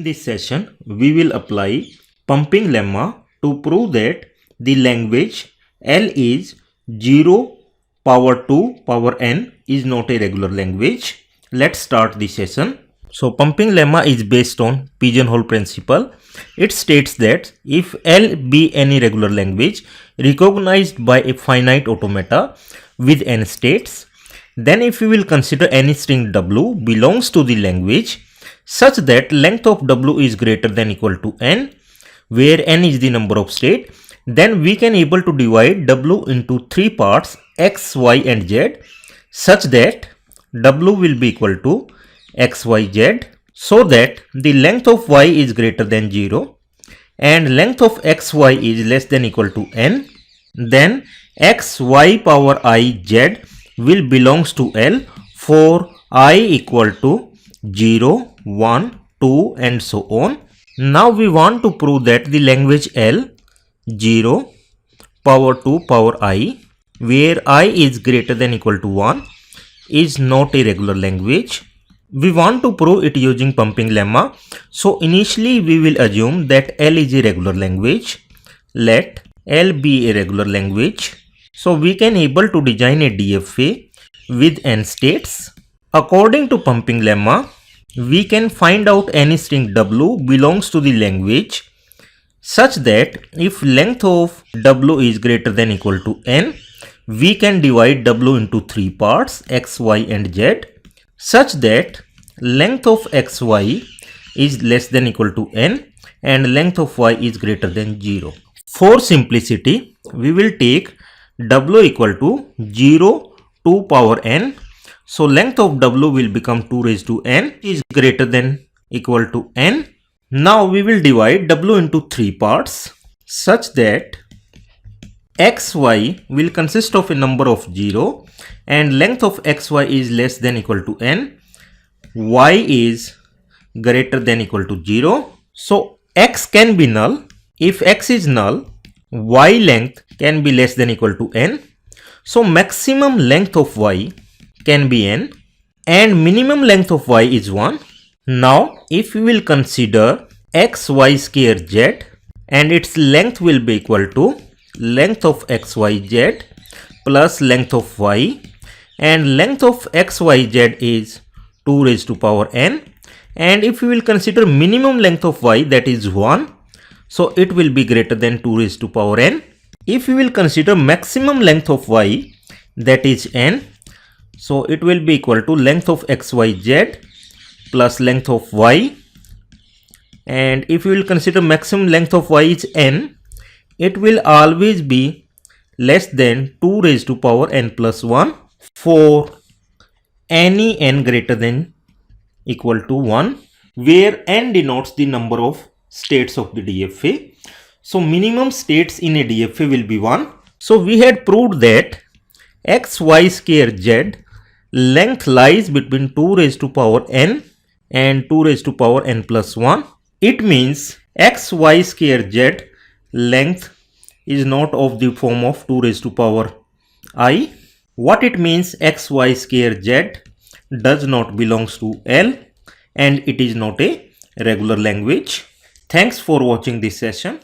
this session, we will apply pumping lemma to prove that the language L is 0 power 2 power n is not a regular language. Let's start the session. So pumping lemma is based on pigeonhole principle. It states that if L be any regular language recognized by a finite automata with n states, then if we will consider any string w belongs to the language such that length of w is greater than equal to n, where n is the number of state, then we can able to divide w into three parts x, y and z such that w will be equal to x, y, z, so that the length of y is greater than 0 and length of x, y is less than equal to n. Then x, y power I, z will belongs to L for I equal to 0, 1, 2 and so on. Now we want to prove that the language L 0 power 2 power I, where I is greater than equal to 1, is not a regular language. We want to prove it using pumping lemma. So initially we will assume that L is a regular language. Let L be a regular language. So we can able to design a DFA with n states. According to pumping lemma, we can find out any string w belongs to the language such that if length of w is greater than equal to n, we can divide w into three parts x, y and z such that length of xy is less than equal to n and length of y is greater than 0. For simplicity, we will take w equal to 0 2 power n. So length of w will become 2 raised to n is greater than equal to n. Now we will divide w into three parts such that xy will consist of a number of 0 and length of xy is less than equal to n, y is greater than equal to 0. So x can be null. If x is null, y length can be less than equal to n. So maximum length of y can be n and minimum length of y is 1. Now if we will consider x, y square z and its length will be equal to length of x, y, z plus length of y, and length of x, y, z is 2 raised to power n, and if we will consider minimum length of y, that is 1, so it will be greater than 2 raised to power n. If we will consider maximum length of y, that is n, so it will be equal to length of x, y, z plus length of y, and if we will consider maximum length of y is n, it will always be less than 2 raised to power n plus 1 for any n greater than equal to 1, where n denotes the number of states of the DFA. So minimum states in a DFA will be 1. So we had proved that x, y square z length lies between 2 raised to power n and 2 raised to power n plus 1. It means x, y square z length is not of the form of 2 raised to power I. What it means, x, y square z does not belongs to L and it is not a regular language. Thanks for watching this session.